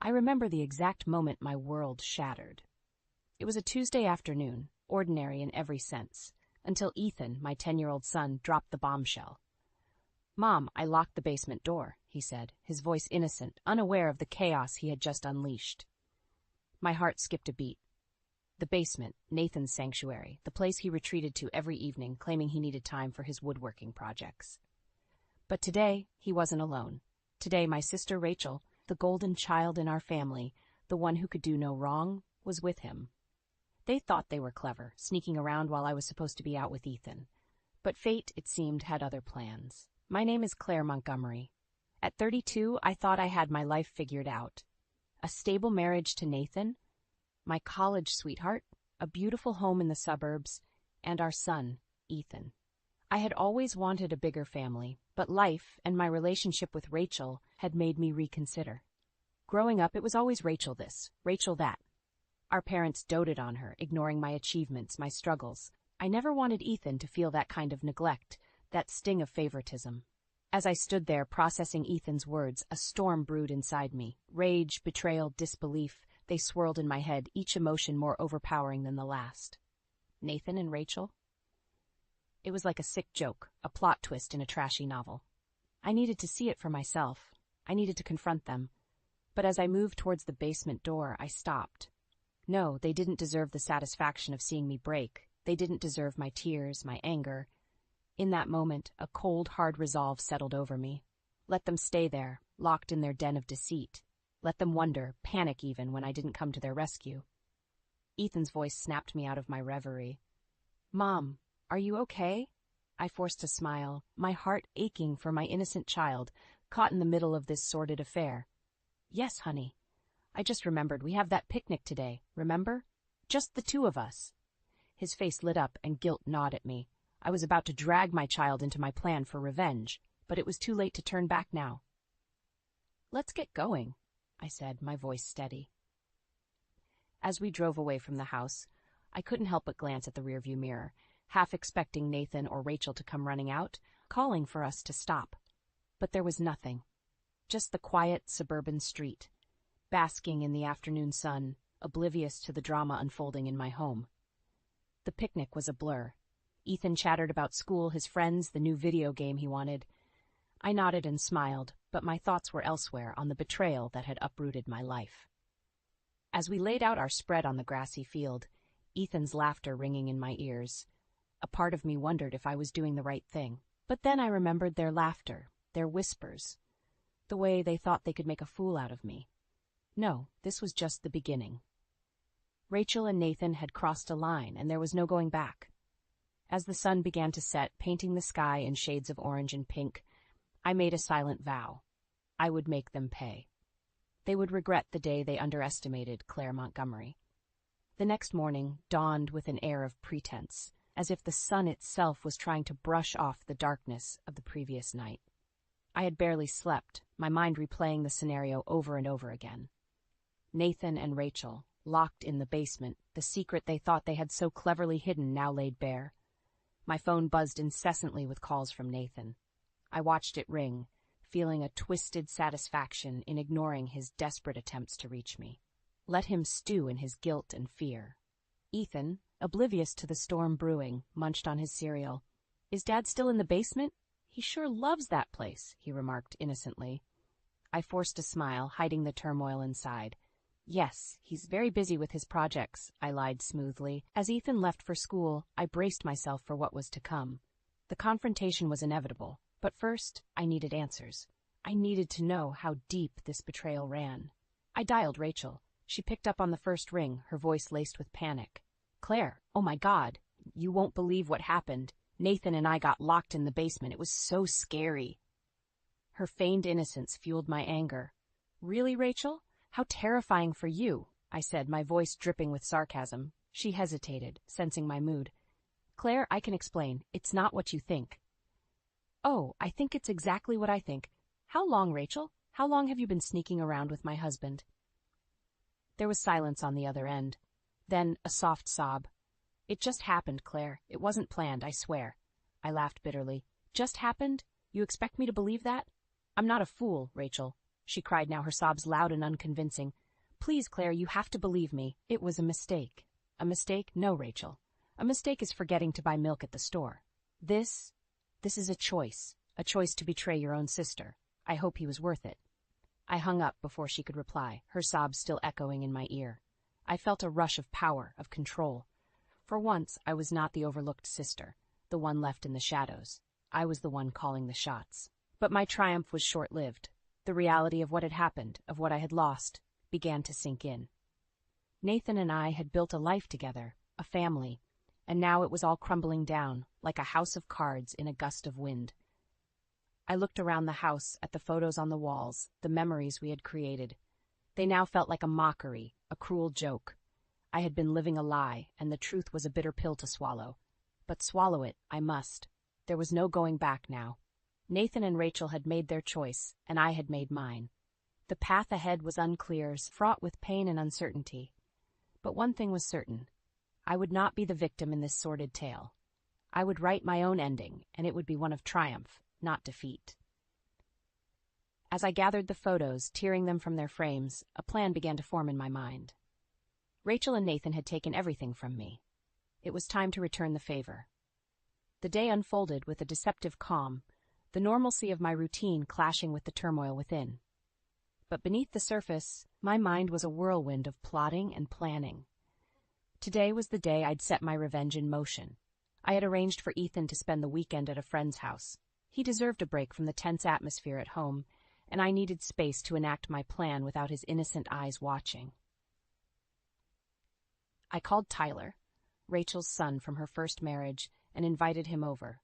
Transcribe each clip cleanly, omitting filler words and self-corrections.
I remember the exact moment my world shattered. It was a Tuesday afternoon, ordinary in every sense, until Ethan, my 10-year-old son, dropped the bombshell. "Mom, I locked the basement door," he said, his voice innocent, unaware of the chaos he had just unleashed. My heart skipped a beat. The basement, Nathan's sanctuary, the place he retreated to every evening, claiming he needed time for his woodworking projects. But today, he wasn't alone. Today, my sister Rachel, the golden child in our family, the one who could do no wrong, was with him. They thought they were clever, sneaking around while I was supposed to be out with Ethan. But fate, it seemed, had other plans. My name is Claire Montgomery. At 32, I thought I had my life figured out. A stable marriage to Nathan, my college sweetheart, a beautiful home in the suburbs, and our son, Ethan. I had always wanted a bigger family, but life and my relationship with Rachel had made me reconsider. Growing up, it was always Rachel this, Rachel that. Our parents doted on her, ignoring my achievements, my struggles. I never wanted Ethan to feel that kind of neglect, that sting of favoritism. As I stood there processing Ethan's words, a storm brewed inside me. Rage, betrayal, disbelief, they swirled in my head, each emotion more overpowering than the last. Nathan and Rachel? It was like a sick joke, a plot twist in a trashy novel. I needed to see it for myself. I needed to confront them. But as I moved towards the basement door, I stopped. No, they didn't deserve the satisfaction of seeing me break. They didn't deserve my tears, my anger. In that moment, a cold, hard resolve settled over me. Let them stay there, locked in their den of deceit. Let them wonder, panic even, when I didn't come to their rescue. Ethan's voice snapped me out of my reverie. "Mom, are you okay?" I forced a smile, my heart aching for my innocent child, caught in the middle of this sordid affair. "Yes, honey. I just remembered we have that picnic today, remember? Just the two of us." His face lit up and guilt gnawed at me. I was about to drag my child into my plan for revenge, but it was too late to turn back now. "Let's get going," I said, my voice steady. As we drove away from the house, I couldn't help but glance at the rearview mirror, half expecting Nathan or Rachel to come running out, calling for us to stop. But there was nothing. Just the quiet suburban street, basking in the afternoon sun, oblivious to the drama unfolding in my home. The picnic was a blur. Ethan chattered about school, his friends, the new video game he wanted. I nodded and smiled, but my thoughts were elsewhere, on the betrayal that had uprooted my life. As we laid out our spread on the grassy field, Ethan's laughter ringing in my ears, a part of me wondered if I was doing the right thing. But then I remembered their laughter, their whispers, the way they thought they could make a fool out of me. No, this was just the beginning. Rachel and Nathan had crossed a line, and there was no going back. As the sun began to set, painting the sky in shades of orange and pink, I made a silent vow. I would make them pay. They would regret the day they underestimated Claire Montgomery. The next morning dawned with an air of pretense, as if the sun itself was trying to brush off the darkness of the previous night. I had barely slept, my mind replaying the scenario over and over again. Nathan and Rachel, locked in the basement, the secret they thought they had so cleverly hidden now laid bare. My phone buzzed incessantly with calls from Nathan. I watched it ring, feeling a twisted satisfaction in ignoring his desperate attempts to reach me. Let him stew in his guilt and fear. Ethan, oblivious to the storm brewing, munched on his cereal. "Is Dad still in the basement? He sure loves that place," he remarked innocently. I forced a smile, hiding the turmoil inside. "Yes, he's very busy with his projects," I lied smoothly. As Ethan left for school, I braced myself for what was to come. The confrontation was inevitable, but first, I needed answers. I needed to know how deep this betrayal ran. I dialed Rachel. She picked up on the first ring, her voice laced with panic. "Claire, oh my God, you won't believe what happened. Nathan and I got locked in the basement. It was so scary." Her feigned innocence fueled my anger. "Really, Rachel? How terrifying for you," I said, my voice dripping with sarcasm. She hesitated, sensing my mood. "Claire, I can explain. It's not what you think." "Oh, I think it's exactly what I think. How long, Rachel? How long have you been sneaking around with my husband?" There was silence on the other end. Then a soft sob. "It just happened, Claire. It wasn't planned, I swear." I laughed bitterly. "Just happened? You expect me to believe that? I'm not a fool, Rachel. she cried, now her sobs loud and unconvincing. Please, Claire, you have to believe me. It was a mistake. A mistake? No, Rachel. A mistake is forgetting to buy milk at the store. This is a choice to betray your own sister. I hope he was worth it. I hung up before she could reply, her sobs still echoing in my ear. I felt a rush of power, of control. For once, I was not the overlooked sister, the one left in the shadows. I was the one calling the shots. But my triumph was short-lived. The reality of what had happened, of what I had lost, began to sink in. Nathan and I had built a life together, a family, and now it was all crumbling down, like a house of cards in a gust of wind. I looked around the house at the photos on the walls, the memories we had created. They now felt like a mockery, a cruel joke. I had been living a lie, and the truth was a bitter pill to swallow. But swallow it, I must. There was no going back now. Nathan and Rachel had made their choice, and I had made mine. The path ahead was unclear, fraught with pain and uncertainty. But one thing was certain. I would not be the victim in this sordid tale. I would write my own ending, and it would be one of triumph, not defeat. As I gathered the photos, tearing them from their frames, a plan began to form in my mind. Rachel and Nathan had taken everything from me. It was time to return the favor. The day unfolded with a deceptive calm, the normalcy of my routine clashing with the turmoil within. But beneath the surface, my mind was a whirlwind of plotting and planning. Today was the day I'd set my revenge in motion. I had arranged for Ethan to spend the weekend at a friend's house. He deserved a break from the tense atmosphere at home, and I needed space to enact my plan without his innocent eyes watching. I called Tyler, Rachel's son from her first marriage, and invited him over.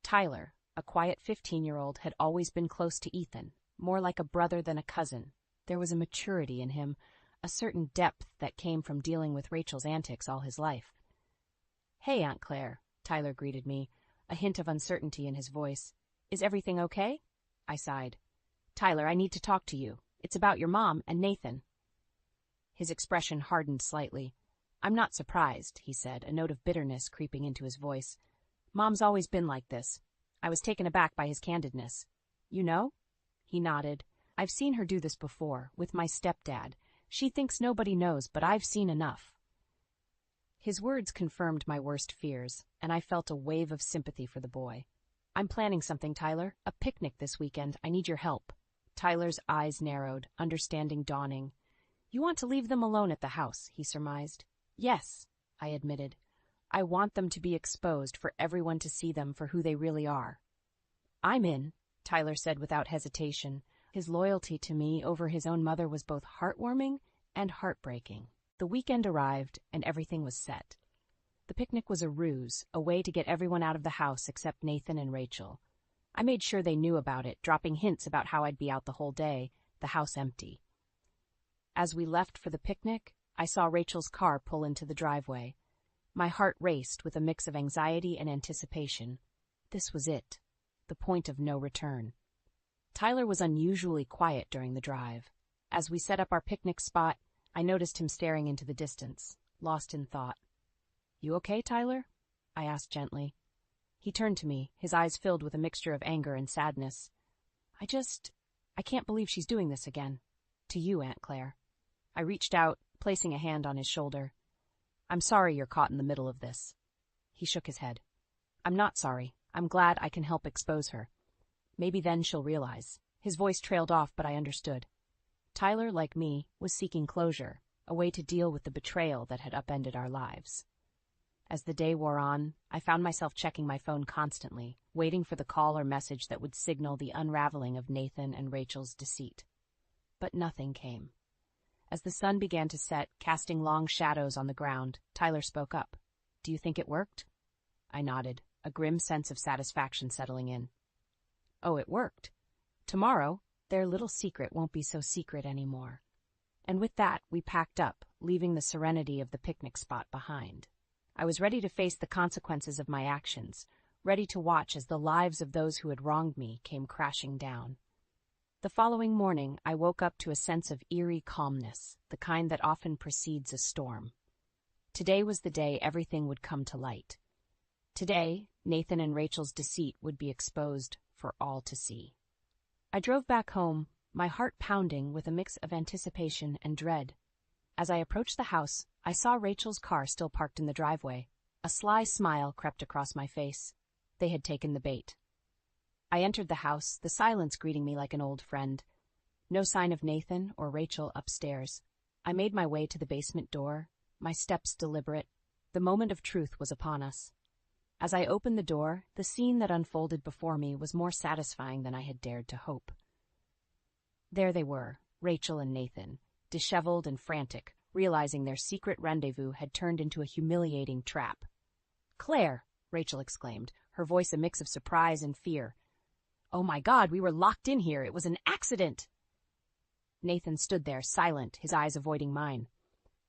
Tyler, a quiet 15-year-old, had always been close to Ethan, more like a brother than a cousin. There was a maturity in him, a certain depth that came from dealing with Rachel's antics all his life. "Hey, Aunt Claire," Tyler greeted me, a hint of uncertainty in his voice. "Is everything okay?" I sighed. "Tyler, I need to talk to you. It's about your mom and Nathan." His expression hardened slightly. "I'm not surprised," he said, a note of bitterness creeping into his voice. "Mom's always been like this." I was taken aback by his candidness. "You know?" He nodded. "I've seen her do this before, with my stepdad. She thinks nobody knows, but I've seen enough." His words confirmed my worst fears, and I felt a wave of sympathy for the boy. "I'm planning something, Tyler. A picnic this weekend. I need your help." Tyler's eyes narrowed, understanding dawning. "You want to leave them alone at the house," he surmised. "Yes," I admitted. "I want them to be exposed for everyone to see them for who they really are." "I'm in," Tyler said without hesitation. His loyalty to me over his own mother was both heartwarming and heartbreaking. The weekend arrived, and everything was set. The picnic was a ruse, a way to get everyone out of the house except Nathan and Rachel. I made sure they knew about it, dropping hints about how I'd be out the whole day, the house empty. As we left for the picnic, I saw Rachel's car pull into the driveway. My heart raced with a mix of anxiety and anticipation. This was it, the point of no return. Tyler was unusually quiet during the drive. As we set up our picnic spot, I noticed him staring into the distance, lost in thought. "You okay, Tyler?" I asked gently. He turned to me, his eyes filled with a mixture of anger and sadness. I can't believe she's doing this again. To you, Aunt Claire." I reached out, placing a hand on his shoulder. "I'm sorry you're caught in the middle of this." He shook his head. "I'm not sorry. I'm glad I can help expose her. Maybe then she'll realize." His voice trailed off, but I understood. Tyler, like me, was seeking closure, a way to deal with the betrayal that had upended our lives. As the day wore on, I found myself checking my phone constantly, waiting for the call or message that would signal the unraveling of Nathan and Rachel's deceit. But nothing came. As the sun began to set, casting long shadows on the ground, Tyler spoke up. "Do you think it worked?" I nodded, a grim sense of satisfaction settling in. "Oh, it worked. Tomorrow, their little secret won't be so secret anymore." And with that, we packed up, leaving the serenity of the picnic spot behind. I was ready to face the consequences of my actions, ready to watch as the lives of those who had wronged me came crashing down. The following morning, I woke up to a sense of eerie calmness, the kind that often precedes a storm. Today was the day everything would come to light. Today, Nathan and Rachel's deceit would be exposed for all to see. I drove back home, my heart pounding with a mix of anticipation and dread. As I approached the house, I saw Rachel's car still parked in the driveway. A sly smile crept across my face. They had taken the bait. I entered the house, the silence greeting me like an old friend. No sign of Nathan or Rachel upstairs. I made my way to the basement door, my steps deliberate. The moment of truth was upon us. As I opened the door, the scene that unfolded before me was more satisfying than I had dared to hope. There they were, Rachel and Nathan, disheveled and frantic, realizing their secret rendezvous had turned into a humiliating trap. "Claire!" Rachel exclaimed, her voice a mix of surprise and fear. "Oh my God, we were locked in here. It was an accident!" Nathan stood there, silent, his eyes avoiding mine.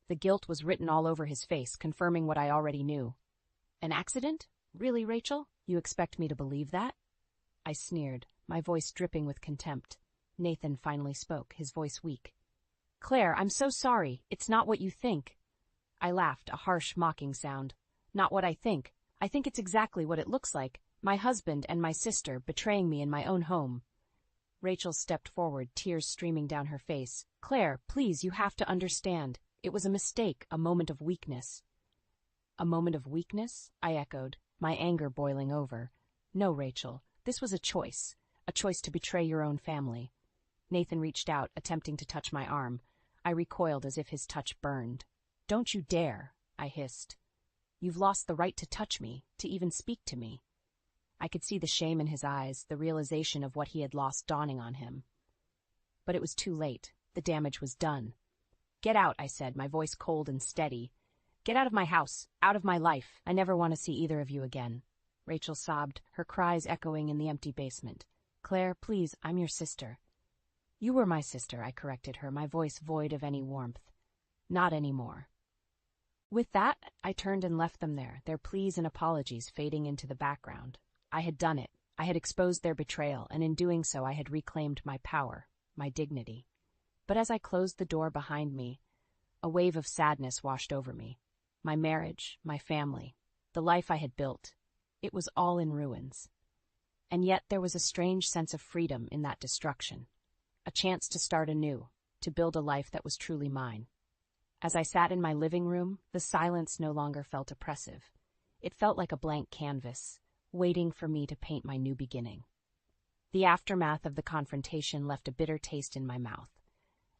The guilt was written all over his face, confirming what I already knew. "An accident? Really, Rachel? You expect me to believe that?" I sneered, my voice dripping with contempt. Nathan finally spoke, his voice weak. "Claire, I'm so sorry. It's not what you think." I laughed, a harsh, mocking sound. "Not what I think. I think it's exactly what it looks like. My husband and my sister betraying me in my own home." Rachel stepped forward, tears streaming down her face. "Claire, please, you have to understand. It was a mistake, a moment of weakness." "A moment of weakness?" I echoed, my anger boiling over. "No, Rachel, this was a choice to betray your own family." Nathan reached out, attempting to touch my arm. I recoiled as if his touch burned. "Don't you dare," I hissed. "You've lost the right to touch me, to even speak to me." I could see the shame in his eyes, the realization of what he had lost dawning on him. But it was too late. The damage was done. "Get out," I said, my voice cold and steady. "Get out of my house, out of my life. I never want to see either of you again." Rachel sobbed, her cries echoing in the empty basement. "Claire, please, I'm your sister." "You were my sister," I corrected her, my voice void of any warmth. "Not anymore." With that, I turned and left them there, their pleas and apologies fading into the background. I had done it. I had exposed their betrayal, and in doing so I had reclaimed my power, my dignity. But as I closed the door behind me, a wave of sadness washed over me. My marriage, my family, the life I had built, it was all in ruins. And yet there was a strange sense of freedom in that destruction. A chance to start anew, to build a life that was truly mine. As I sat in my living room, the silence no longer felt oppressive. It felt like a blank canvas, waiting for me to paint my new beginning. The aftermath of the confrontation left a bitter taste in my mouth.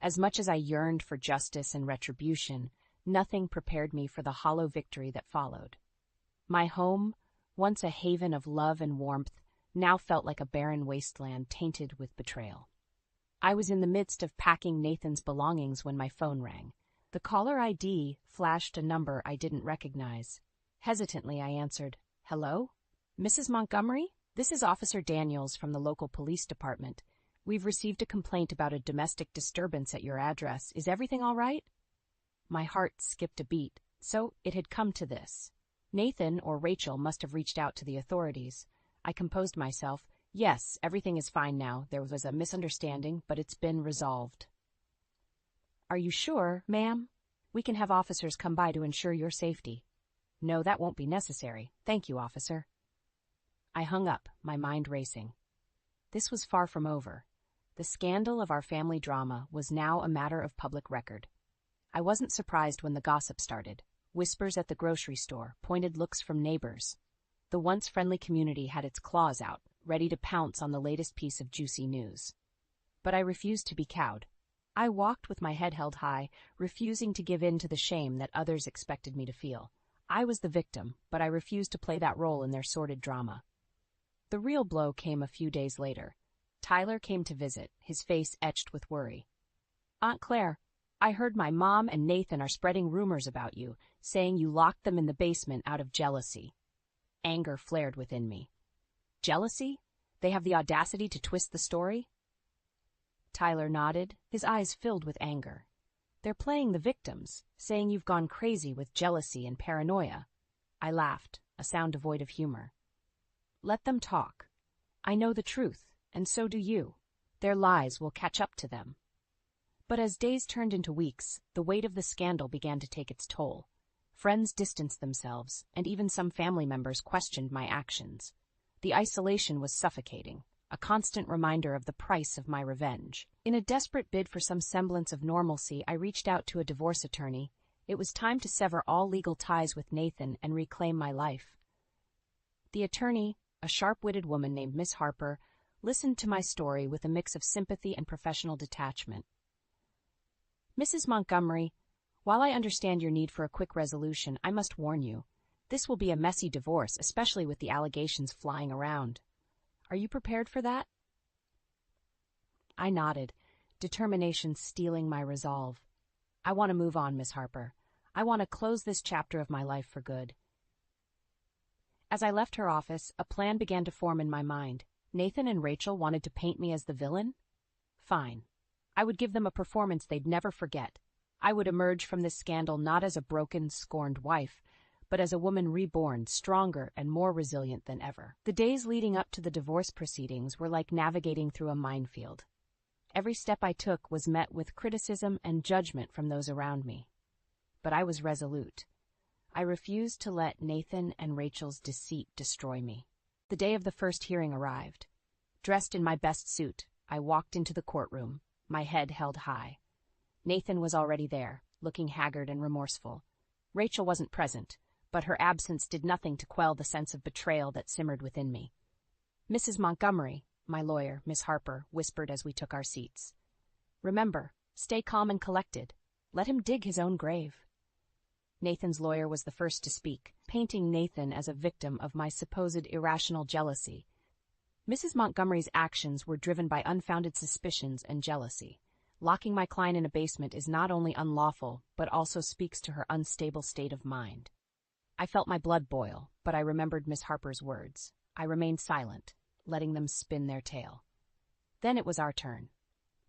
As much as I yearned for justice and retribution, nothing prepared me for the hollow victory that followed. My home, once a haven of love and warmth, now felt like a barren wasteland tainted with betrayal. I was in the midst of packing Nathan's belongings when my phone rang. The caller ID flashed a number I didn't recognize. Hesitantly, I answered, "Hello? Mrs. Montgomery? This is Officer Daniels from the local police department. We've received a complaint about a domestic disturbance at your address. Is everything all right?" My heart skipped a beat. So it had come to this. Nathan or Rachel must have reached out to the authorities. I composed myself. "Yes, everything is fine now. There was a misunderstanding, but it's been resolved." "Are you sure, ma'am? We can have officers come by to ensure your safety." "No, that won't be necessary. Thank you, officer." I hung up, my mind racing. This was far from over. The scandal of our family drama was now a matter of public record. I wasn't surprised when the gossip started. Whispers at the grocery store, pointed looks from neighbors. The once friendly community had its claws out, ready to pounce on the latest piece of juicy news. But I refused to be cowed. I walked with my head held high, refusing to give in to the shame that others expected me to feel. I was the victim, but I refused to play that role in their sordid drama. The real blow came a few days later. Tyler came to visit, his face etched with worry. "Aunt Claire, I heard my mom and Nathan are spreading rumors about you, saying you locked them in the basement out of jealousy." Anger flared within me. "Jealousy? They have the audacity to twist the story?" Tyler nodded, his eyes filled with anger. "They're playing the victims, saying you've gone crazy with jealousy and paranoia." I laughed, a sound devoid of humor. "Let them talk. I know the truth, and so do you. Their lies will catch up to them." But as days turned into weeks, the weight of the scandal began to take its toll. Friends distanced themselves, and even some family members questioned my actions. The isolation was suffocating. a constant reminder of the price of my revenge. In a desperate bid for some semblance of normalcy, I reached out to a divorce attorney. It was time to sever all legal ties with Nathan and reclaim my life. The attorney, a sharp-witted woman named Miss Harper, listened to my story with a mix of sympathy and professional detachment. Mrs. Montgomery, while I understand your need for a quick resolution, I must warn you, this will be a messy divorce, especially with the allegations flying around. Are you prepared for that? I nodded, determination stealing my resolve. I want to move on, Miss Harper. I want to close this chapter of my life for good. As I left her office, a plan began to form in my mind. Nathan and Rachel wanted to paint me as the villain? Fine. I would give them a performance they'd never forget. I would emerge from this scandal not as a broken, scorned wife, but as a woman reborn, stronger and more resilient than ever. The days leading up to the divorce proceedings were like navigating through a minefield. Every step I took was met with criticism and judgment from those around me. But I was resolute. I refused to let Nathan and Rachel's deceit destroy me. The day of the first hearing arrived. Dressed in my best suit, I walked into the courtroom, my head held high. Nathan was already there, looking haggard and remorseful. Rachel wasn't present, but her absence did nothing to quell the sense of betrayal that simmered within me. Mrs. Montgomery, my lawyer, Miss Harper, whispered as we took our seats. Remember, stay calm and collected. Let him dig his own grave. Nathan's lawyer was the first to speak, painting Nathan as a victim of my supposed irrational jealousy. Mrs. Montgomery's actions were driven by unfounded suspicions and jealousy. Locking my client in a basement is not only unlawful, but also speaks to her unstable state of mind. I felt my blood boil, but I remembered Miss Harper's words. I remained silent, letting them spin their tale. Then it was our turn.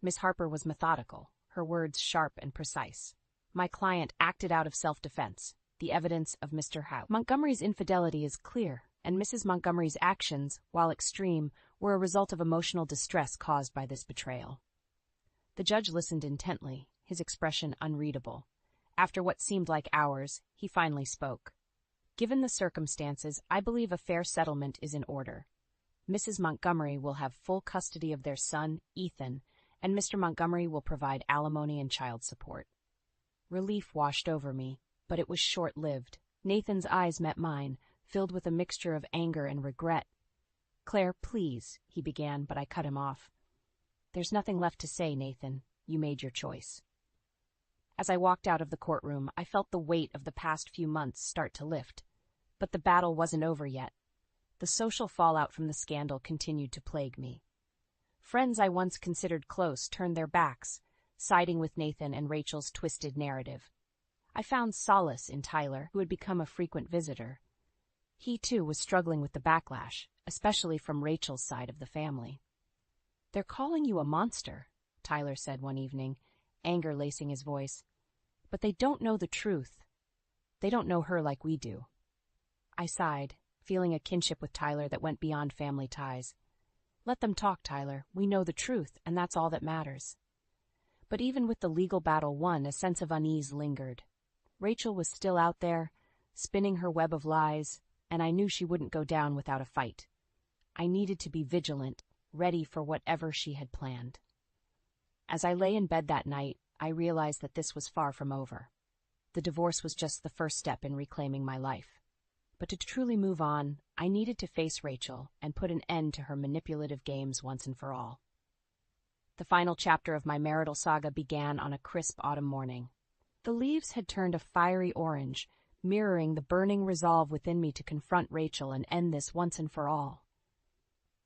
Miss Harper was methodical, her words sharp and precise. My client acted out of self-defense. The evidence of Mr. Montgomery's infidelity is clear, and Mrs. Montgomery's actions, while extreme, were a result of emotional distress caused by this betrayal. The judge listened intently, his expression unreadable. After what seemed like hours, he finally spoke. Given the circumstances, I believe a fair settlement is in order. Mrs. Montgomery will have full custody of their son, Ethan, and Mr. Montgomery will provide alimony and child support. Relief washed over me, but it was short-lived. Nathan's eyes met mine, filled with a mixture of anger and regret. "Claire, please," he began, but I cut him off. "There's nothing left to say, Nathan. You made your choice." As I walked out of the courtroom, I felt the weight of the past few months start to lift. But the battle wasn't over yet. The social fallout from the scandal continued to plague me. Friends I once considered close turned their backs, siding with Nathan and Rachel's twisted narrative. I found solace in Tyler, who had become a frequent visitor. He, too, was struggling with the backlash, especially from Rachel's side of the family. "They're calling you a monster," Tyler said one evening, anger lacing his voice. "But they don't know the truth. They don't know her like we do." I sighed, feeling a kinship with Tyler that went beyond family ties. "Let them talk, Tyler. We know the truth, and that's all that matters." But even with the legal battle won, a sense of unease lingered. Rachel was still out there, spinning her web of lies, and I knew she wouldn't go down without a fight. I needed to be vigilant, ready for whatever she had planned. As I lay in bed that night, I realized that this was far from over. The divorce was just the first step in reclaiming my life. But to truly move on, I needed to face Rachel and put an end to her manipulative games once and for all. The final chapter of my marital saga began on a crisp autumn morning. The leaves had turned a fiery orange, mirroring the burning resolve within me to confront Rachel and end this once and for all.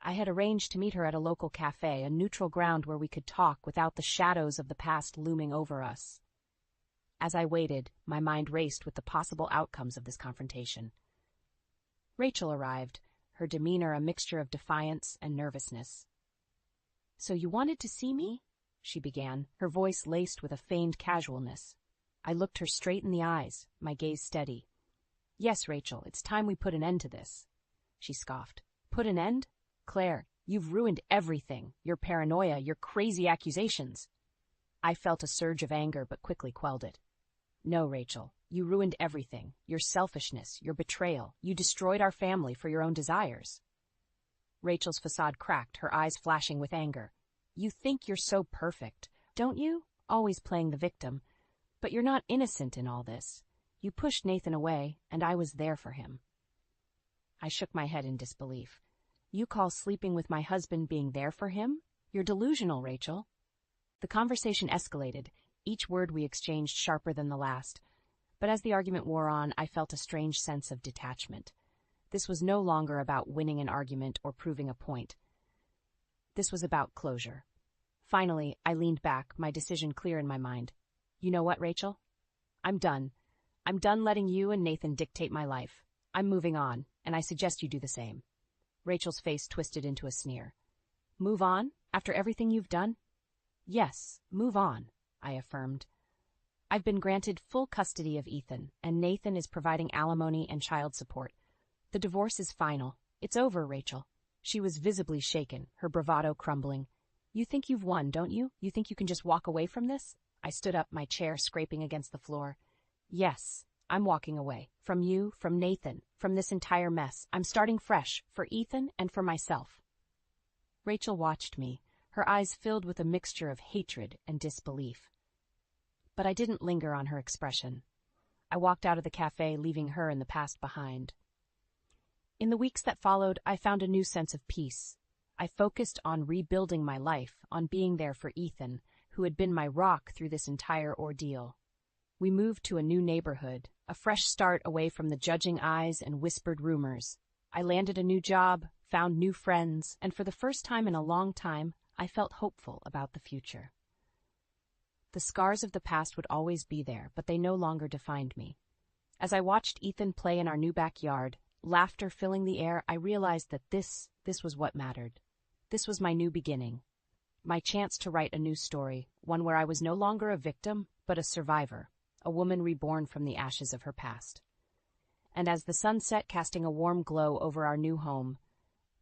I had arranged to meet her at a local cafe, a neutral ground where we could talk without the shadows of the past looming over us. As I waited, my mind raced with the possible outcomes of this confrontation. Rachel arrived, her demeanor a mixture of defiance and nervousness. "So you wanted to see me?" she began, her voice laced with a feigned casualness. I looked her straight in the eyes, my gaze steady. "Yes, Rachel, it's time we put an end to this," she scoffed. "Put an end? Claire, you've ruined everything. Your paranoia, your crazy accusations." I felt a surge of anger but quickly quelled it. "No, Rachel, you ruined everything. Your selfishness, your betrayal. You destroyed our family for your own desires." Rachel's facade cracked, her eyes flashing with anger. You think you're so perfect, don't you? Always playing the victim. But you're not innocent in all this. You pushed Nathan away, and I was there for him. I shook my head in disbelief. You call sleeping with my husband being there for him? You're delusional, Rachel. The conversation escalated, each word we exchanged sharper than the last. But as the argument wore on, I felt a strange sense of detachment. This was no longer about winning an argument or proving a point. This was about closure. Finally, I leaned back, my decision clear in my mind. You know what, Rachel? I'm done. I'm done letting you and Nathan dictate my life. I'm moving on, and I suggest you do the same. Rachel's face twisted into a sneer. Move on? After everything you've done? Yes, move on, I affirmed. I've been granted full custody of Ethan, and Nathan is providing alimony and child support. The divorce is final. It's over, Rachel. She was visibly shaken, her bravado crumbling. You think you've won, don't you? You think you can just walk away from this? I stood up, my chair scraping against the floor. Yes, I'm walking away. From you, from Nathan, from this entire mess. I'm starting fresh, for Ethan and for myself. Rachel watched me, her eyes filled with a mixture of hatred and disbelief. But I didn't linger on her expression. I walked out of the cafe, leaving her in the past behind. In the weeks that followed, I found a new sense of peace. I focused on rebuilding my life, on being there for Ethan, who had been my rock through this entire ordeal. We moved to a new neighborhood, a fresh start away from the judging eyes and whispered rumors. I landed a new job, found new friends, and for the first time in a long time, I felt hopeful about the future. The scars of the past would always be there, but they no longer defined me. As I watched Ethan play in our new backyard, laughter filling the air, I realized that this was what mattered. This was my new beginning, my chance to write a new story, one where I was no longer a victim, but a survivor, a woman reborn from the ashes of her past. And as the sun set, casting a warm glow over our new home,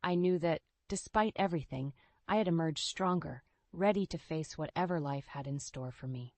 I knew that, despite everything, I had emerged stronger, ready to face whatever life had in store for me.